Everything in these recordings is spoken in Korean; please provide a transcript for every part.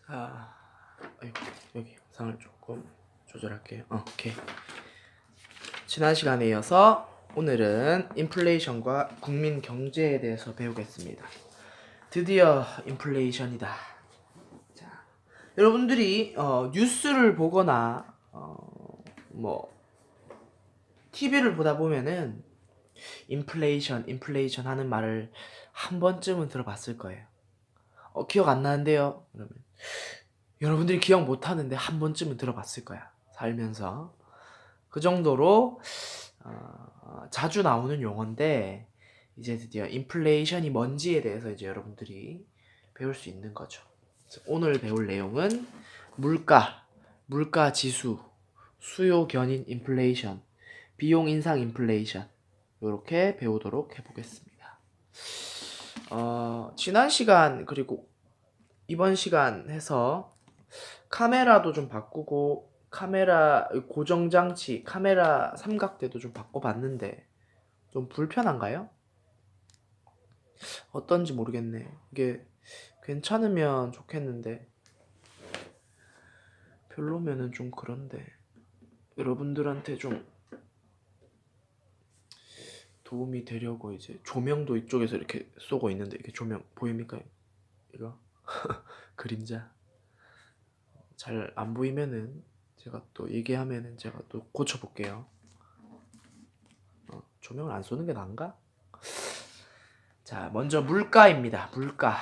자, 아이고, 여기 영상을 조금 조절할게요. 오케이. 지난 시간에 이어서 오늘은 인플레이션과 국민 경제에 대해서 배우겠습니다. 드디어 인플레이션이다. 자, 여러분들이 뉴스를 보거나 뭐 TV를 보다 보면은 인플레이션 하는 말을 한 번쯤은 들어봤을 거예요. 기억 안 나는데요? 그러면 여러분들이 기억 못 하는데 한 번쯤은 들어봤을 거야. 살면서. 그 정도로 자주 나오는 용어인데 이제 드디어 인플레이션이 뭔지에 대해서 이제 여러분들이 배울 수 있는 거죠. 오늘 배울 내용은 물가 지수, 수요 견인 인플레이션, 비용 인상 인플레이션 이렇게 배우도록 해보겠습니다. 지난 시간 그리고 이번 시간 해서 카메라도 좀 바꾸고 카메라 고정장치 카메라 삼각대도 좀 바꿔봤는데 좀 불편한가요? 어떤지 모르겠네. 이게 괜찮으면 좋겠는데 별로면은 좀 그런데 여러분들한테 좀 도움이 되려고 이제 조명도 이쪽에서 이렇게 쏘고 있는데 이렇게 조명 보입니까? 이거 그림자 잘 안 보이면은 제가 또 얘기하면은 제가 또 고쳐볼게요. 조명을 안 쏘는 게 나은가? 자, 먼저 물가입니다. 물가.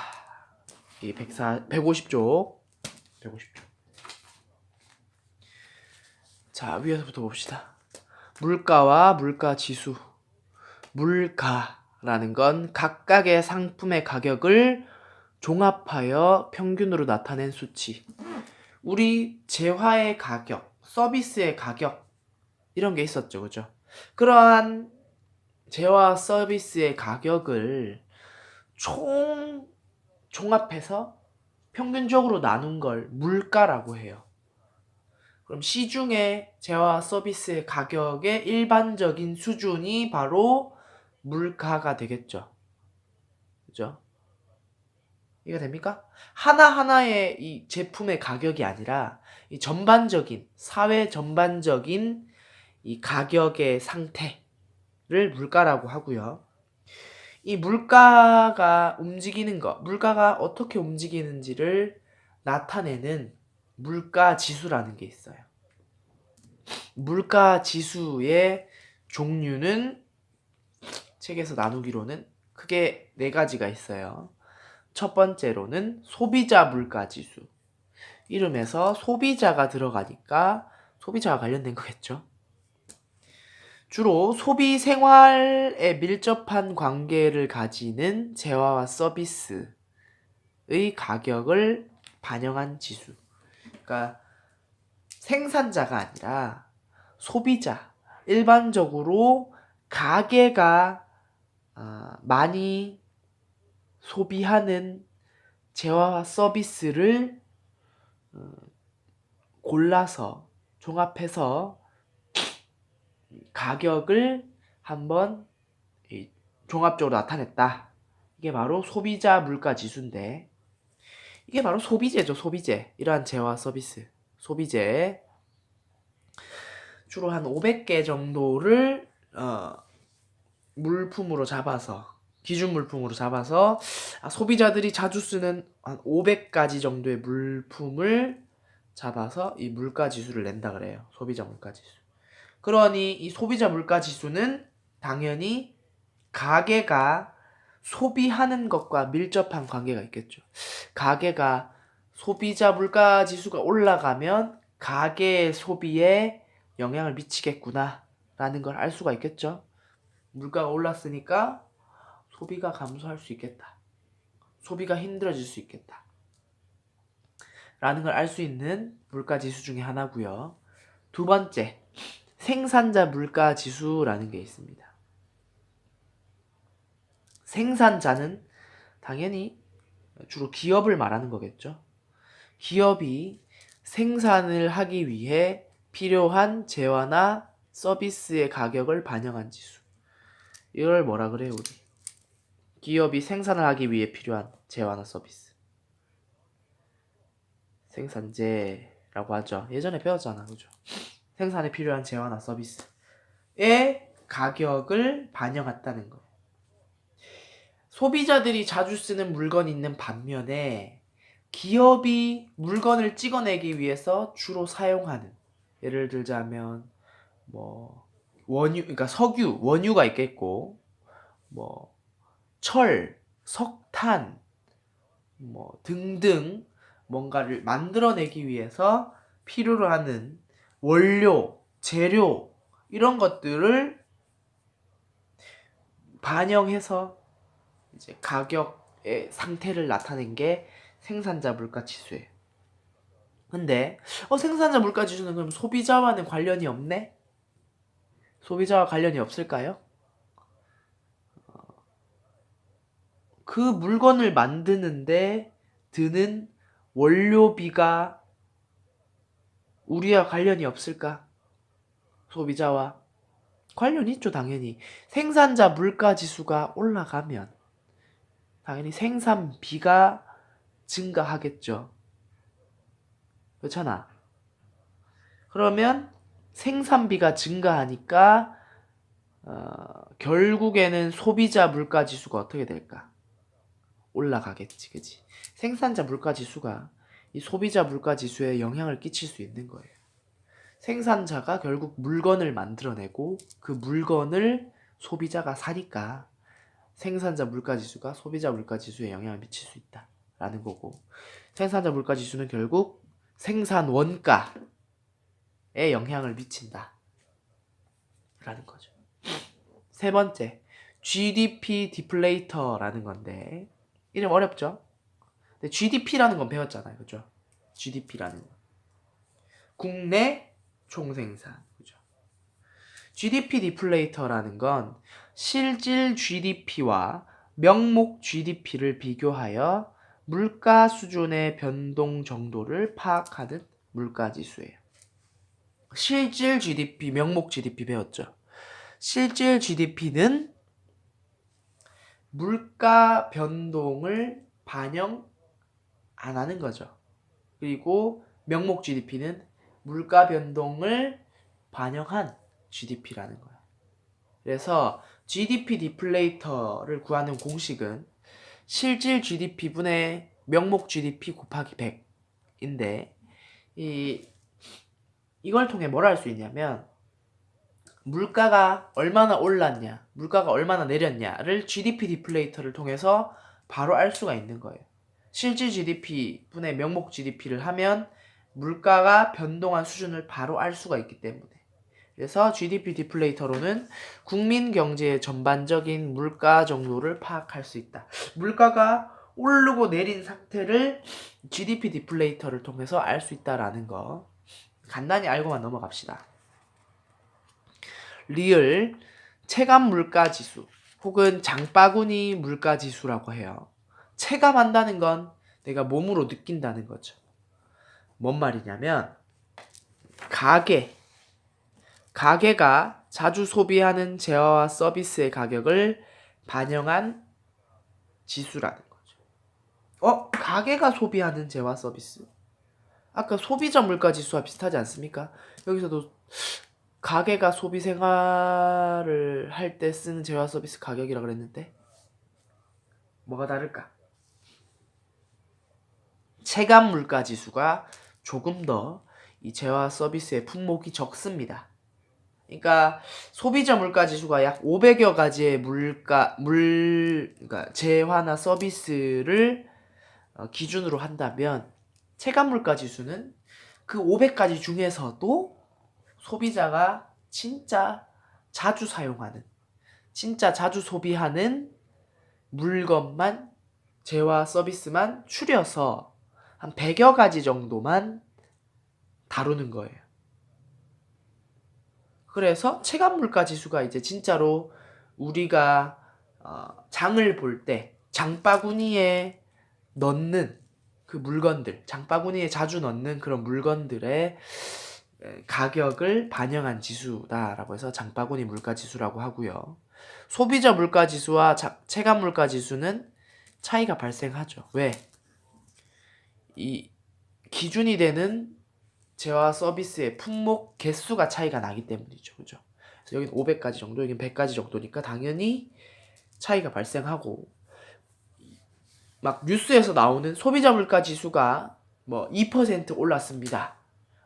이 150쪽. 150쪽. 자, 위에서부터 봅시다. 물가와 물가 지수. 물가라는 건 각각의 상품의 가격을 종합하여 평균으로 나타낸 수치. 우리 재화의 가격, 서비스의 가격 이런 게 있었죠. 그죠? 그러한 재화 서비스의 가격을 종합해서 평균적으로 나눈 걸 물가라고 해요. 그럼 시중의 재화 서비스의 가격의 일반적인 수준이 바로 물가가 되겠죠. 그죠? 이해가 됩니까? 하나하나의 이 제품의 가격이 아니라 이 전반적인, 사회 전반적인 이 가격의 상태를 물가라고 하고요. 이 물가가 움직이는 것, 물가가 어떻게 움직이는지를 나타내는 물가 지수라는 게 있어요. 물가 지수의 종류는 책에서 나누기로는 크게 4가지가 있어요. 첫 번째로는 소비자 물가 지수. 이름에서 소비자가 들어가니까 소비자와 관련된 거겠죠. 주로 소비 생활에 밀접한 관계를 가지는 재화와 서비스의 가격을 반영한 지수. 그러니까 생산자가 아니라 소비자, 일반적으로 가게가 많이 소비하는 재화와 서비스를 골라서 종합해서 가격을 한번 종합적으로 나타냈다. 이게 바로 소비자 물가 지수인데 이게 바로 소비재죠. 소비재. 이러한 재화 서비스. 소비재. 주로 한 500개 정도를 물품으로 잡아서 기준 물품으로 잡아서 소비자들이 자주 쓰는 한 500가지 정도의 물품을 잡아서 이 물가 지수를 낸다 그래요. 소비자 물가 지수. 그러니 이 소비자 물가 지수는 당연히 가게가 소비하는 것과 밀접한 관계가 있겠죠. 가게가 소비자 물가 지수가 올라가면 가게의 소비에 영향을 미치겠구나 라는 걸 알 수가 있겠죠. 물가가 올랐으니까 소비가 감소할 수 있겠다. 소비가 힘들어질 수 있겠다. 라는 걸 알 수 있는 물가 지수 중에 하나고요. 두 번째, 생산자 물가 지수라는 게 있습니다. 생산자는 당연히 주로 기업을 말하는 거겠죠. 기업이 생산을 하기 위해 필요한 재화나 서비스의 가격을 반영한 지수. 이걸 뭐라 그래요, 우리? 기업이 생산을 하기 위해 필요한 재화나 서비스. 생산재라고 하죠. 예전에 배웠잖아, 그죠? 생산에 필요한 재화나 서비스의 가격을 반영했다는 거예요. 소비자들이 자주 쓰는 물건이 있는 반면에 기업이 물건을 찍어내기 위해서 주로 사용하는, 예를 들자면 뭐 원유, 그러니까 석유, 원유가 있겠고, 뭐 철, 석탄, 뭐 등등 뭔가를 만들어내기 위해서 필요로 하는 원료, 재료 이런 것들을 반영해서 이제 가격의 상태를 나타낸 게 생산자 물가 지수예요. 근데 생산자 물가 지수는 그럼 소비자와는 관련이 없네? 소비자와 관련이 없을까요? 그 물건을 만드는데 드는 원료비가 우리와 관련이 없을까? 소비자와 관련이 있죠, 당연히. 생산자 물가 지수가 올라가면 당연히 생산비가 증가하겠죠. 그렇잖아. 그러면 생산비가 증가하니까 결국에는 소비자 물가 지수가 어떻게 될까? 올라가겠지, 그치? 생산자 물가 지수가 이 소비자 물가 지수에 영향을 끼칠 수 있는 거예요. 생산자가 결국 물건을 만들어내고 그 물건을 소비자가 사니까 생산자 물가 지수가 소비자 물가 지수에 영향을 미칠 수 있다라는 거고, 생산자 물가 지수는 결국 생산 원가에 영향을 미친다 라는 거죠. 세 번째, GDP 디플레이터라는 건데, 이름 어렵죠? 근데 GDP라는 건 배웠잖아요, 그죠? GDP라는 거, 국내 총생산, 그죠? GDP 디플레이터라는 건 실질 GDP와 명목 GDP를 비교하여 물가 수준의 변동 정도를 파악하는 물가 지수예요. 실질 GDP, 명목 GDP 배웠죠? 실질 GDP는 물가 변동을 반영 안 하는 거죠. 그리고 명목 GDP는 물가 변동을 반영한 GDP라는 거야. 그래서 GDP 디플레이터를 구하는 공식은 실질 GDP분의 명목 GDP 곱하기 100인데, 이걸 통해 뭘 할 수 있냐면 물가가 얼마나 올랐냐, 물가가 얼마나 내렸냐를 GDP 디플레이터를 통해서 바로 알 수가 있는 거예요. 실질 GDP분의 명목 GDP를 하면 물가가 변동한 수준을 바로 알 수가 있기 때문에, 그래서 GDP 디플레이터로는 국민 경제의 전반적인 물가 정도를 파악할 수 있다. 물가가 오르고 내린 상태를 GDP 디플레이터를 통해서 알 수 있다라는 거 간단히 알고만 넘어갑시다. 리을 체감 물가 지수 혹은 장바구니 물가 지수라고 해요. 체감한다는 건 내가 몸으로 느낀다는 거죠. 뭔 말이냐면 가게가 자주 소비하는 재화와 서비스의 가격을 반영한 지수라는 거죠. 가게가 소비하는 재화 서비스, 아까 소비자 물가 지수와 비슷하지 않습니까? 여기서도 가게가 소비 생활을 할 때 쓰는 재화 서비스 가격이라고 그랬는데 뭐가 다를까? 체감 물가 지수가 조금 더 이 재화 서비스의 품목이 적습니다. 그러니까 소비자 물가 지수가 약 500여 가지의 그러니까 재화나 서비스를 기준으로 한다면 체감 물가 지수는 그 500가지 중에서도 소비자가 진짜 자주 사용하는, 진짜 자주 소비하는 물건만, 재화 서비스만 추려서 한 100여 가지 정도만 다루는 거예요. 그래서 체감 물가 지수가 이제 진짜로 우리가 장을 볼 때 장바구니에 넣는 그 물건들, 장바구니에 자주 넣는 그런 물건들의 가격을 반영한 지수다라고 해서 장바구니 물가 지수라고 하고요. 소비자 물가 지수와 체감 물가 지수는 차이가 발생하죠. 왜? 기준이 되는 재화 서비스의 품목 개수가 차이가 나기 때문이죠. 그죠? 그래서 여기는 500가지 정도, 여기는 100가지 정도니까 당연히 차이가 발생하고, 막 뉴스에서 나오는 소비자 물가 지수가 뭐 2% 올랐습니다.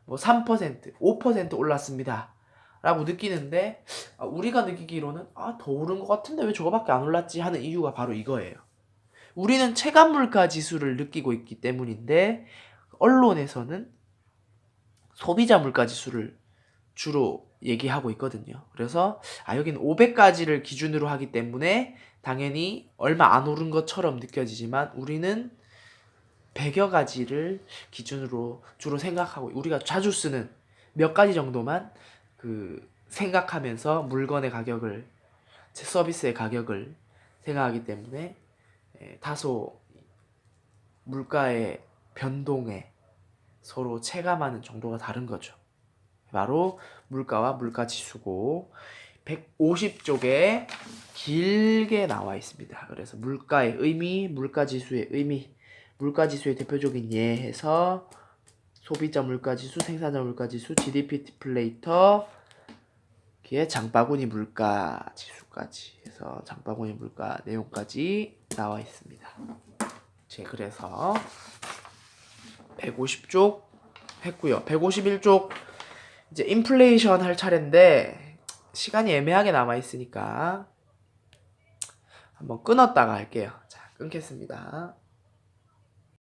뭐 3%, 5% 올랐습니다. 라고 느끼는데, 우리가 느끼기로는 더 오른 것 같은데 왜 저거밖에 안 올랐지 하는 이유가 바로 이거예요. 우리는 체감 물가 지수를 느끼고 있기 때문인데, 언론에서는 소비자 물가 지수를 주로 얘기하고 있거든요. 그래서 여기는 500가지를 기준으로 하기 때문에 당연히 얼마 안 오른 것처럼 느껴지지만, 우리는 100여 가지를 기준으로 주로 생각하고, 우리가 자주 쓰는 몇 가지 정도만 생각하면서 물건의 가격을, 서비스의 가격을 생각하기 때문에 다소 물가의 변동에 서로 체감하는 정도가 다른 거죠. 바로 물가와 물가지수고, 150쪽에 길게 나와 있습니다. 그래서 물가의 의미, 물가지수의 의미, 물가지수의 대표적인 예 해서 소비자 물가지수, 생산자 물가지수, GDP 디플레이터, 기에 장바구니 물가지수까지 해서 장바구니 물가 내용까지 나와 있습니다. 그래서 150쪽 했고요. 151쪽 이제 인플레이션 할 차례인데 시간이 애매하게 남아 있으니까 한번 끊었다가 할게요. 자, 끊겠습니다.